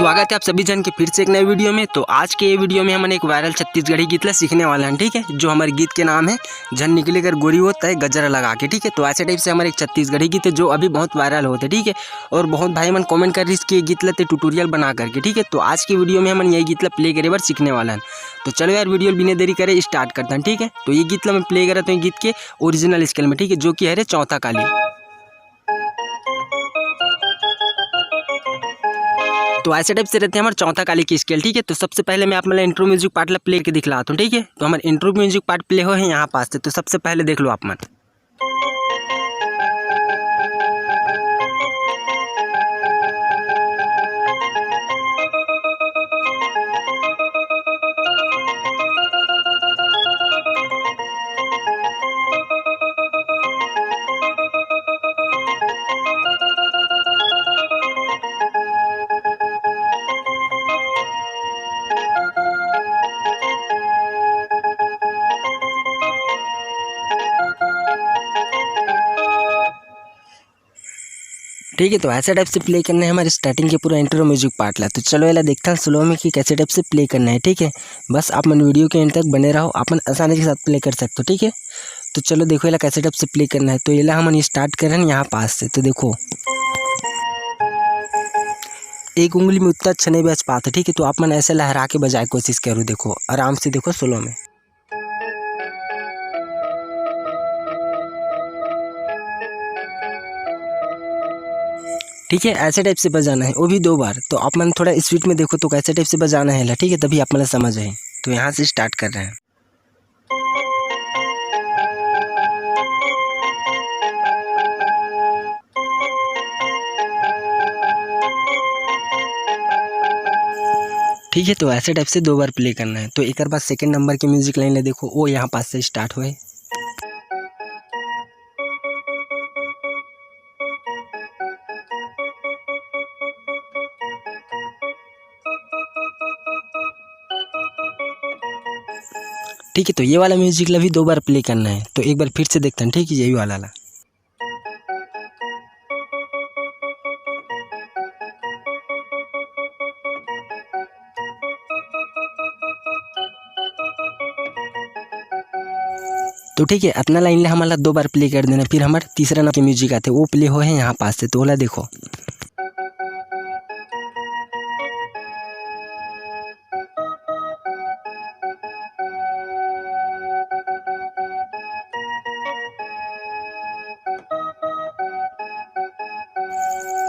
स्वागत है आप सभी जन के फिर से एक नए वीडियो में। तो आज के ये वीडियो में हम एक वायरल छत्तीसगढ़ी गीत ला सीखने वाला हैं, ठीक है। जो हमारे गीत के नाम है झन निकले कर गोरी होता है गजरा लगा के, ठीक है। तो ऐसे टाइप से हमारे एक छत्तीसगढ़ी गीत है जो अभी बहुत वायरल होते हैं, ठीक है। और बहुत भाई मन कमेंट कर रही इसके गीत लाते ट्यूटोरियल बना करके, ठीक है। तो आज की वीडियो में हम यही गीत ला प्ले करे बार सीखने वाला है। तो चलो यार वीडियो बिना देरी करे स्टार्ट करते हैं, ठीक है। तो ये गीत ला मैं प्ले करा तो गीत के ओरिजिनल स्केल में, ठीक है, जो कि है चौथा काली। तो ऐसे टाइप से रहते हैं हमारे चौथा काली की स्केल, ठीक है। तो सबसे पहले मैं आप मतलब इंट्रो म्यूजिक पार्ट ला प्ले के दिखलाता हूँ, ठीक है। तो हमारे इंट्रो म्यूजिक पार्ट प्ले हो है यहाँ पास से। तो सबसे पहले देख लो आप मत। ठीक है। तो ऐसे टाइप से प्ले करना है हमारे स्टार्टिंग के पूरा इंट्रो म्यूजिक पार्ट ला। तो चलो ये देखते हैं स्लो में कि कैसे टाइप से प्ले करना है, ठीक है। बस आप मन वीडियो के एंड तक बने रहो, अपन आसानी के साथ प्ले कर सकते हो, ठीक है। तो चलो देखो ये कैसे टाइप से प्ले करना है। तो ये हम स्टार्ट कर रहे हैं यहाँ पास से। तो देखो एक उंगली में उतना अच्छा नहीं बज पाता, ठीक है। तो आप मन ऐसे लहरा के बजाए कोशिश करो, देखो आराम से, देखो स्लो में। ठीक है, ऐसे टाइप से बजाना है, वो भी 2 बार। तो आप मन थोड़ा स्पीड में देखो तो कैसे टाइप से बजाना है, ठीक है, तभी आप मतलब समझ आए। तो यहाँ से स्टार्ट कर रहे हैं। ठीक है। तो ऐसे टाइप से 2 बार प्ले करना है। तो एक बार सेकंड नंबर की म्यूजिक लाइन ले देखो, वो यहाँ पास से स्टार्ट हुए। ठीक है। तो ये वाला म्यूजिक ला भी 2 बार प्ले करना है। तो एक बार फिर से देखते हैं, ठीक है, यही वाला ला। तो ठीक है, अपना लाइन ला हमारा 2 बार प्ले कर देना। फिर हमारा तीसरा नंबर के म्यूजिक आते वो प्ले हो है यहाँ पास से। तो वाला देखो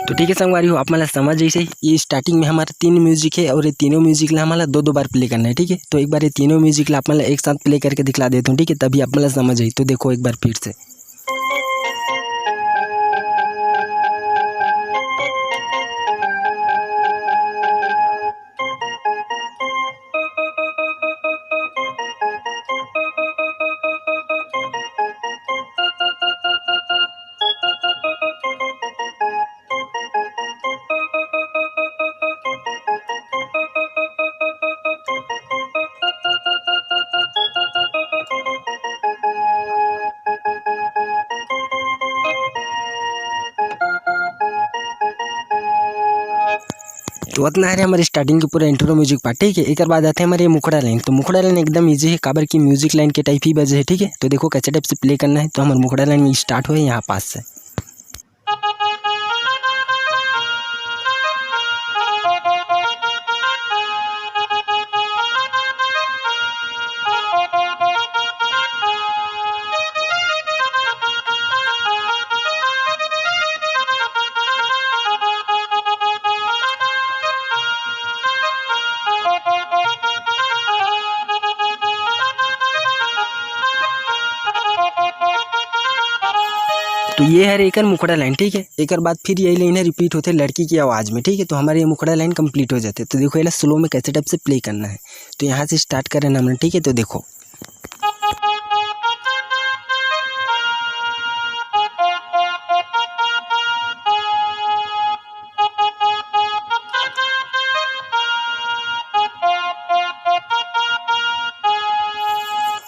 तो ठीक है संगवारी हो, आप मतलब समझ जैसे ये स्टार्टिंग में हमारा 3 म्यूजिक है और ये तीनों म्यूजिक ला हमारा 2-2 बार प्ले करना है, ठीक है। तो एक बार ये तीनों म्यूजिक ला आप मतलब एक साथ प्ले करके दिखला देता हूँ, ठीक है, तभी आप मतलब समझ आई। तो देखो एक बार फिर से। तो उतना है हमारे स्टार्टिंग के पूरा इंट्रो म्यूजिक पार्ट, ठीक है। एक बाद आते हैं हमारे मुखड़ा लाइन। तो मुखड़ा लाइन एकदम इजी है, काबर की म्यूजिक लाइन के टाइप ही बजे है, ठीक है। तो देखो कैसे टाइप से प्ले करना है। तो हमारे मुखड़ा लाइन स्टार्ट हुए यहाँ पास से। तो ये है एक मुखड़ा लाइन, ठीक है। एक बाद फिर यही लाइन है रिपीट होते लड़की की आवाज़ में, ठीक है। तो हमारे ये मुखड़ा लाइन कंप्लीट हो जाते। तो देखो ये स्लो में कैसे टाइप से प्ले करना है। तो यहाँ से स्टार्ट करें हमने, ठीक है। तो देखो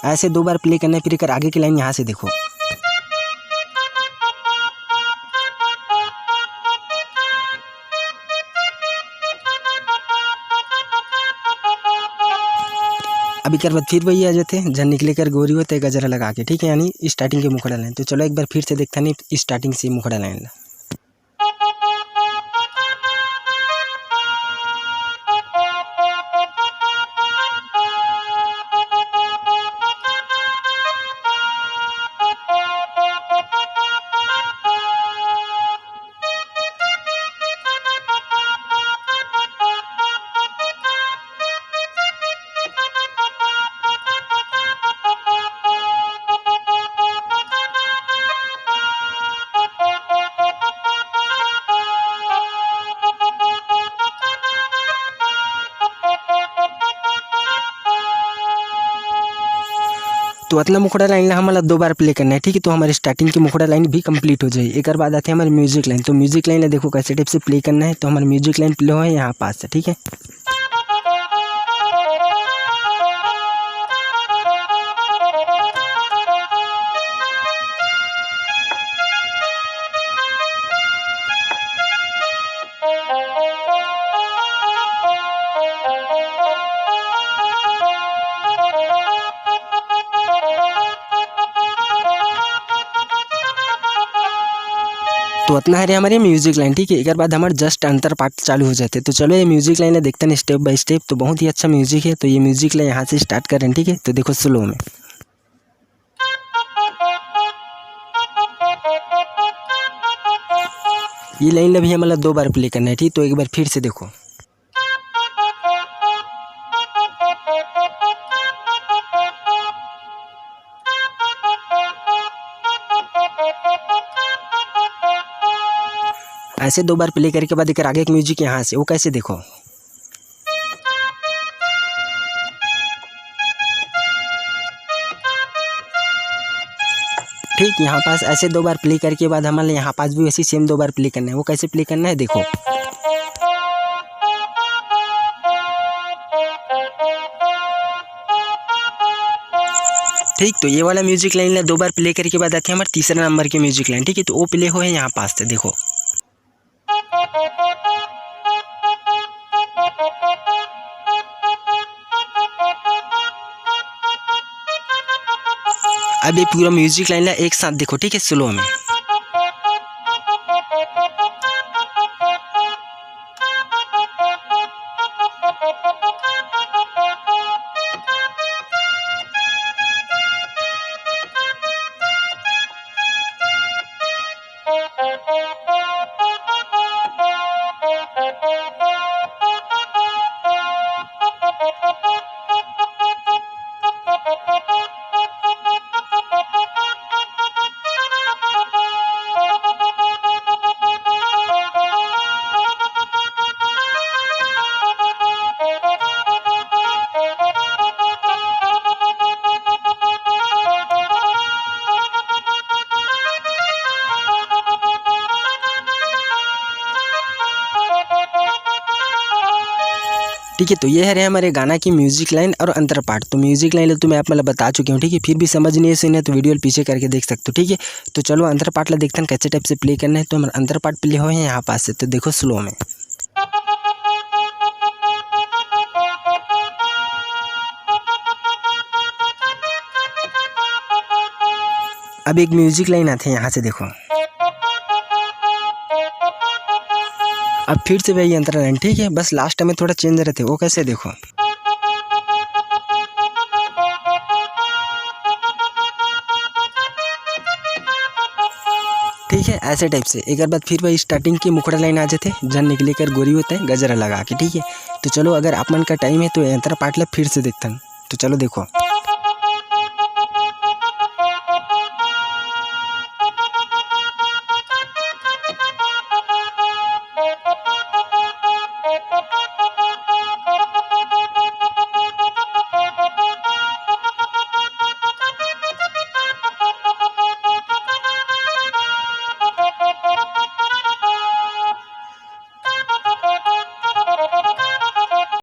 ऐसे 2 बार प्ले करना है। फिर एक आगे की लाइन यहाँ से देखो। अब एक बार फिर वही आ जाते झन निकले कर गोरी होते गजरा लगा के, ठीक है, यानी स्टार्टिंग के मुखड़ा लाइन। तो चलो एक बार फिर से देखता नहीं स्टार्टिंग से मुखड़ा लाइन ला। तो अतला मुखड़ा लाइन ला हमारा 2 बार प्ले करना है, ठीक है। तो हमारे स्टार्टिंग की मुखड़ा लाइन भी कंप्लीट हो जाए। एक बाद आते हैं हमारे म्यूजिक लाइन। तो म्यूजिक लाइन ला देखो कैसे टाइप से प्ले करना है। तो हमारा म्यूजिक लाइन प्ले हो है यहाँ पास से, ठीक है। तो इतना है हमारे म्यूजिक लाइन, ठीक है। एक बाद हमारे जस्ट अंतर पार्ट चालू हो जाते हैं। तो चलो ये म्यूजिक लाइन है देखते हैं स्टेप बाय स्टेप। तो बहुत ही अच्छा म्यूजिक है। तो ये म्यूजिक लाइन यहाँ से स्टार्ट कर रहे हैं, ठीक है। तो देखो स्लो में ये लाइन भी हमारा 2 बार प्ले करना है, ठीक। तो एक बार फिर से देखो। ऐसे 2 बार प्ले करने के बाद एक आगे एक म्यूजिक यहाँ से, वो कैसे देखो। ठीक, यहाँ पास ऐसे 2 बार प्ले करने के बाद हमारे यहाँ पास भी वैसे सेम 2 बार प्ले करना है। वो कैसे प्ले करना है देखो। ठीक, तो ये वाला म्यूजिक लाइन 2 बार प्ले करने के बाद आते हैं हमारे तीसरा नंबर के म्यूजिक लाइन, ठीक है। तो वो प्ले हो है यहाँ पास से देखो। अब ये पूरा म्यूजिक लाइन एक साथ देखो, ठीक है, स्लो में। ठीक है, तो ये है हमारे गाना की म्यूजिक लाइन और अंतर पार्ट। तो म्यूजिक लाइन तो मैं आप मतलब बता चुकी हूँ, ठीक है। फिर भी समझ नहीं है सुने तो वीडियो पीछे करके देख सकते हो, ठीक है। तो चलो अंतर पार्ट ला देखते हैं कैसे टाइप से प्ले करना है। तो हमारा अंतर पार्ट प्ले हो है यहाँ पास से। तो देखो स्लो में। अब एक म्यूजिक लाइन आते हैं यहाँ से देखो। अब फिर से वही अंतर लाइन, ठीक है। बस लास्ट में थोड़ा चेंज रहते, वो कैसे देखो। ठीक है, ऐसे टाइप से। एक बार फिर वही स्टार्टिंग की मुखड़ा लाइन आ जाते जन निकले कर गोरी होता है गजरा लगा के, ठीक है। तो चलो अगर आप मन का टाइम है तो अंतर पार्ट ला फिर से देखते हैं। तो चलो देखो।